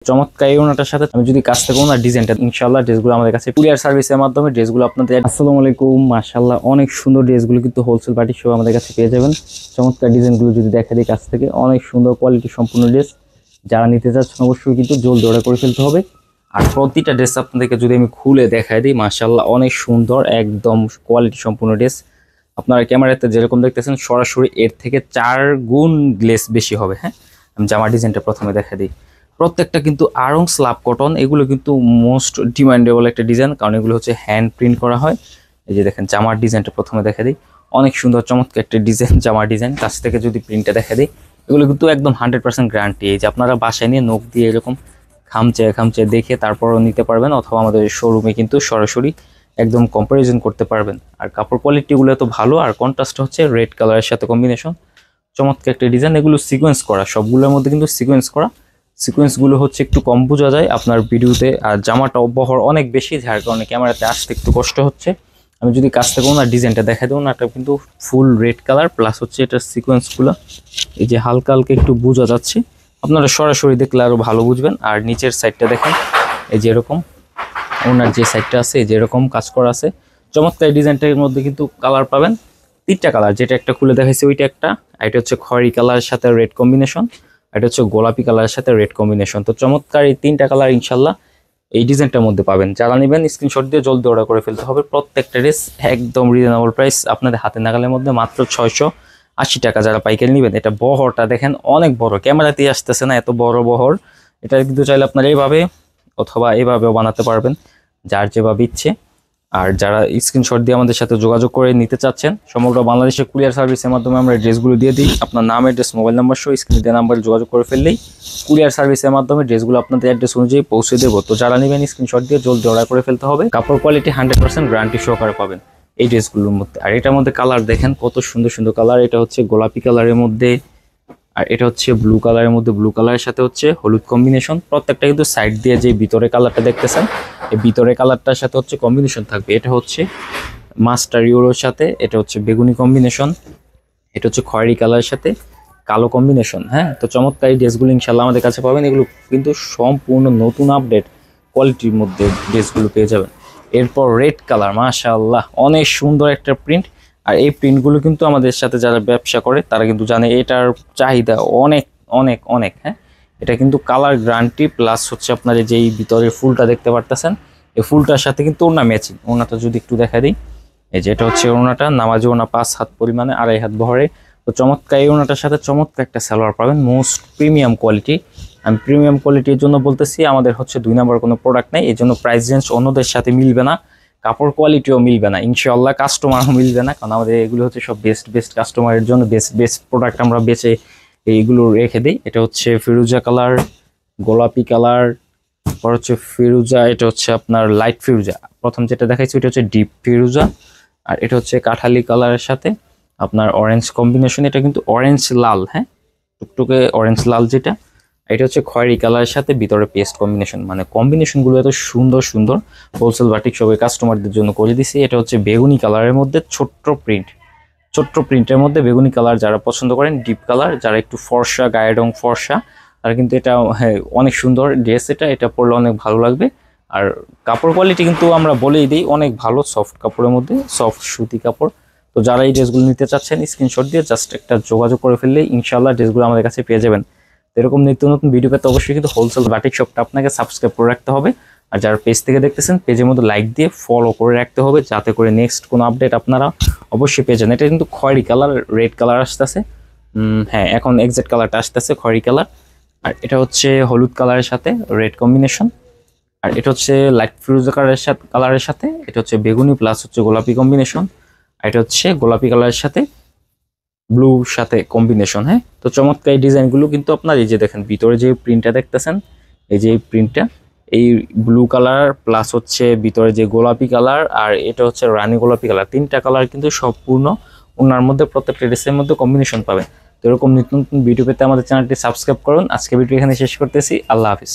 চমৎকার এই ওনাটার সাথে আমি যদি কাজ থেকে ওনার ডিজাইনটা ইনশাআল্লাহ ড্রেসগুলো আমাদের কাছে কুরিয়ার সার্ভিসের মাধ্যমে ড্রেসগুলো আপনাদের। আসসালামু আলাইকুম, মাশাআল্লাহ অনেক সুন্দর ড্রেসগুলো কিন্তু হোলসেল পার্টি সহ আমাদের কাছে পেয়ে যাবেন। চমৎকার ডিজাইনগুলো যদি দেখা দিই কাছ থেকে, অনেক সুন্দর কোয়ালিটি সম্পূর্ণ ড্রেস। যারা নিতে চাচ্ছেন অবশ্যই কিন্তু জলদি অর্ডার করে ফেলতে হবে। আর প্রতিটা ড্রেস আপনাদেরকে যদি আমি খুলে দেখাই দিই, মাশাআল্লাহ অনেক সুন্দর একদম কোয়ালিটি সম্পূর্ণ ড্রেস। আপনারা ক্যামেরাতে যেরকম দেখতেছেন সরাসরি এর থেকে 4 গুণ গ্লেস বেশি হবে। হ্যাঁ, আমি জামার ডিজাইনটা প্রথমে দেখা দিই। প্রত্যেকটা কিন্তু আড়ং স্ল্যাব কটন, এগুলো কিন্তু মোস্ট ডিমান্ডেবল একটা ডিজাইন, কারণ এগুলো হচ্ছে হ্যান্ড প্রিন্ট করা হয়। এই যে দেখেন জামার ডিজাইনটা প্রথমে দেখা দিই, অনেক সুন্দর চমৎকার একটা ডিজাইন জামার ডিজাইন। কাছ থেকে যদি প্রিন্টটা দেখা দিই, এগুলো কিন্তু একদম 100% গ্যারান্টি। এই যে আপনারা বাসায় নিয়ে নখ দিয়ে এরকম খামচে দেখে তারপরও নিতে পারবেন, অথবা আমাদের শোরুমে কিন্তু সরাসরি একদম কম্পারিজন করতে পারবেন। আর কাপড় কোয়ালিটিগুলো তো ভালো, আর কন্ট্রাস্টটা হচ্ছে রেড কালারের সাথে কম্বিনেশন, চমৎকার একটা ডিজাইন। এগুলো সিকোয়েন্স করা, সবগুলোর মধ্যে কিন্তু সিকোয়েন্স করা। সিকোয়েন্সগুলো হচ্ছে একটু কম বোঝা যায় আপনার ভিডিওতে, আর জামাটা বহর অনেক বেশি, যার কারণে ক্যামেরাতে আসতে একটু কষ্ট হচ্ছে। আমি যদি কাছ থেকে ওনার ডিজাইনটা দেখা দিই, ওনারটা কিন্তু ফুল রেড কালার, প্লাস হচ্ছে এটার সিকোয়েন্সগুলো এই যে হালকা হালকা একটু বোঝা যাচ্ছে। আপনারা সরাসরি দেখলে আরও ভালো বুঝবেন। আর নিচের সাইডটা দেখেন, এই যে এরকম ওনার যে সাইডটা আছে এই যে এরকম কাজ করা আছে। চমৎকার ডিজাইনটার মধ্যে কিন্তু কালার পাবেন 3টা কালার, যেটা একটা খুলে দেখাইছে ওইটা একটা, এটা হচ্ছে খয়েরি কালারের সাথে রেড কম্বিনেশন, এটা হচ্ছে গোলাপি কালারের সাথে রেড কম্বিনেশন। তো চমৎকার এই 3টা কালার ইনশাল্লাহ এই ডিজাইনটার মধ্যে পাবেন। যারা নেবেন স্ক্রিনশট দিয়ে জলদি অর্ডার করে ফেলতে হবে। প্রত্যেকটা ড্রেস একদম রিজনেবল প্রাইস, আপনাদের হাতে নাগালের মধ্যে মাত্র 680 টাকা। যারা পাইকারি নেবেন, এটা বহরটা দেখেন অনেক বড়, ক্যামেরাতেই আসতেছে না এত বড় বহর। এটা কিন্তু চাইলে আপনারা এইভাবে অথবা এইভাবেও বানাতে পারবেন, যার যেভাবে ইচ্ছে। আর যারা স্ক্রিনশট দিয়ে আমাদের সাথে যোগাযোগ করে নিতে চাচ্ছেন, সমগ্র বাংলাদেশের কুরিয়ার সার্ভিসের মাধ্যমে আমরা ড্রেসগুলো দিয়ে দিই। আপনার নাম, অ্যাড্রেস, মোবাইল নাম্বার সহ স্ক্রিনে দেওয়া নাম্বারে যোগাযোগ করে ফেললেই কুরিয়ার সার্ভিসের মাধ্যমে ড্রেসগুলো আপনাদের অ্যাড্রেস অনুযায়ী পৌঁছে দেবো। তো যারা নেবেন স্ক্রিনশট দিয়ে জলদি অর্ডার করে ফেলতে হবে। কাপড় কোয়ালিটি 100% গ্যারান্টি সহকারে পাবেন এই ড্রেসগুলোর মধ্যে। আর এটার মধ্যে কালার দেখেন কত সুন্দর সুন্দর কালার। এটা হচ্ছে গোলাপি কালারের মধ্যে, আর এটা হচ্ছে ব্লু কালারের মধ্যে, ব্লু কালারের সাথে হচ্ছে হলুদ কম্বিনেশন। প্রত্যেকটা কিন্তু সাইড দিয়ে যে ভিতরে কালারটা দেখতেছেন, এই ভিতরে কালারটার সাথে হচ্ছে কম্বিনেশন থাকবে। এটা হচ্ছে মাস্টার ইউরোর সাথে, এটা হচ্ছে বেগুনি কম্বিনেশন, এটা হচ্ছে খয়েরি কালারের সাথে কালো কম্বিনেশন। হ্যাঁ, তো চমৎকার এই ড্রেসগুলো ইনশাল্লাহ আমাদের কাছে পাবেন। এগুলো কিন্তু সম্পূর্ণ নতুন আপডেট কোয়ালিটির মধ্যে ড্রেসগুলো পেয়ে যাবেন। এরপর রেড কালার, মাশাআল্লাহ অনেক সুন্দর একটা প্রিন্ট। আর এই প্রিন্টগুলো কিন্তু আমাদের সাথে যারা ব্যবসা করে তারা কিন্তু জানে এটার চাহিদা অনেক অনেক অনেক। হ্যাঁ, এটা কিন্তু কালার গ্যারান্টি, প্লাস হচ্ছে আপনার যে এই ভিতরের ফুলটা দেখতে পারতেছেন, এই ফুলটার সাথে কিন্তু ওড়না ম্যাচিং। ওড়নাটা যদি একটু দেখা দিই, এই যে এটা হচ্ছে ওড়নাটা, নামাজি ওড়না 5 হাত পরিমাণে, 2.5 হাত বহরে। তো চমৎকার এই ওড়নাটার সাথে চমৎকার একটা সালোয়ার পাবেন, মোস্ট প্রিমিয়াম কোয়ালিটি। আমি প্রিমিয়াম কোয়ালিটির জন্য বলতেছি, আমাদের হচ্ছে 2 নম্বর কোনো প্রোডাক্ট নেই, এই জন্য প্রাইস রেঞ্জ অন্যদের সাথে মিলবে না, কাপড় কোয়ালিটিও মিলবে না, ইনশাআল্লাহ কাস্টমারও মিলবে না, কারণ আমাদের এগুলো হচ্ছে সব বেস্ট কাস্টমারের জন্য বেস্ট প্রোডাক্ট আমরা বেচে এইগুলো রেখে দিই। এটা হচ্ছে ফিরোজা কালার, গোলাপি কালার, পর হচ্ছে ফিরোজা, এটা হচ্ছে আপনার লাইট ফিরোজা। প্রথম যেটা দেখাইছি ওটা হচ্ছে ডিপ ফিরোজা, আর এটা হচ্ছে কাঠালি কালারের সাথে আপনার অরেঞ্জ কম্বিনেশন। এটা কিন্তু অরেঞ্জ লাল, হ্যাঁ টুকটুকে অরেঞ্জ লাল যেটা। এটা হচ্ছে খয়েরি কালারের সাথে ভিতরে পেস্ট কম্বিনেশন। মানে কম্বিনেশনগুলো এত সুন্দর সুন্দর, হোলসেল বাটিক সবাই কাস্টমারদের জন্য করে দিছি। এটা হচ্ছে বেগুনি কালারের মধ্যে ছোট্ট প্রিন্টের মধ্যে বেগুনি কালার। যারা পছন্দ করেন ডিপ কালার, যারা একটু ফর্সা, গায়ের রং ফর্সা, তারা কিন্তু এটা হ্যাঁ অনেক সুন্দর ড্রেস। এটা পরলে অনেক ভালো লাগবে। আর কাপড় কোয়ালিটি কিন্তু আমরা বলেই দিই অনেক ভালো, সফট কাপড়ের মধ্যে, সফট সুতি কাপড়। তো যারা এই ড্রেসগুলো নিতে চাচ্ছেন স্ক্রিনশট দিয়ে জাস্ট একটা যোগাযোগ করে ফেললেই ইনশাআল্লাহ ড্রেসগুলো আমাদের কাছে পেয়ে যাবেন। এরকম নিত্য নতুন ভিডিও পেতে অবশ্যই কিন্তু হোলসেল বাটিক শপটা আপনাকে সাবস্ক্রাইব করে রাখতে হবে। আর যারা পেজ থেকে দেখতেছেন পেজের মধ্যে লাইক দিয়ে ফলো করে রাখতে হবে, যাতে করে নেক্সট কোনো আপডেট আপনারা অবশ্যই পেয়ে যান। এটা কিন্তু খয়েরি কালার, রেড কালার আসতেছে, হ্যাঁ এখন এক্সাক্ট কালারটা আসতেছে খয়েরি কালার। আর এটা হচ্ছে হলুদ কালারের সাথে রেড কম্বিনেশন, আর এটা হচ্ছে লাইট ফিরোজা কালারের সাথে এটা হচ্ছে বেগুনি প্লাস হচ্ছে গোলাপি কম্বিনেশন, আর এটা হচ্ছে গোলাপি কালারের সাথে ব্লু সাথে কম্বিনেশন। হ্যাঁ, তো চমৎকার এই ডিজাইনগুলো কিন্তু আপনার এই যে দেখেন ভিতরে যে প্রিন্টটা দেখতেছেন, এই যে এই প্রিন্টটা, এই ব্লু কালার প্লাস হচ্ছে ভিতরে যে গোলাপি কালার, আর এটা হচ্ছে রানী গোলাপি কালার, 3টা কালার কিন্তু সম্পূর্ণ ওনার মধ্যে প্রত্যেকটা ড্রেসের মধ্যে কম্বিনেশন পাবেন। তো এরকম নিত্য নতুন ভিডিও পেতে আমাদের চ্যানেলটি সাবস্ক্রাইব করুন। আজকে ভিডিও এখানে শেষ করতেছি, আল্লাহ হাফিজ।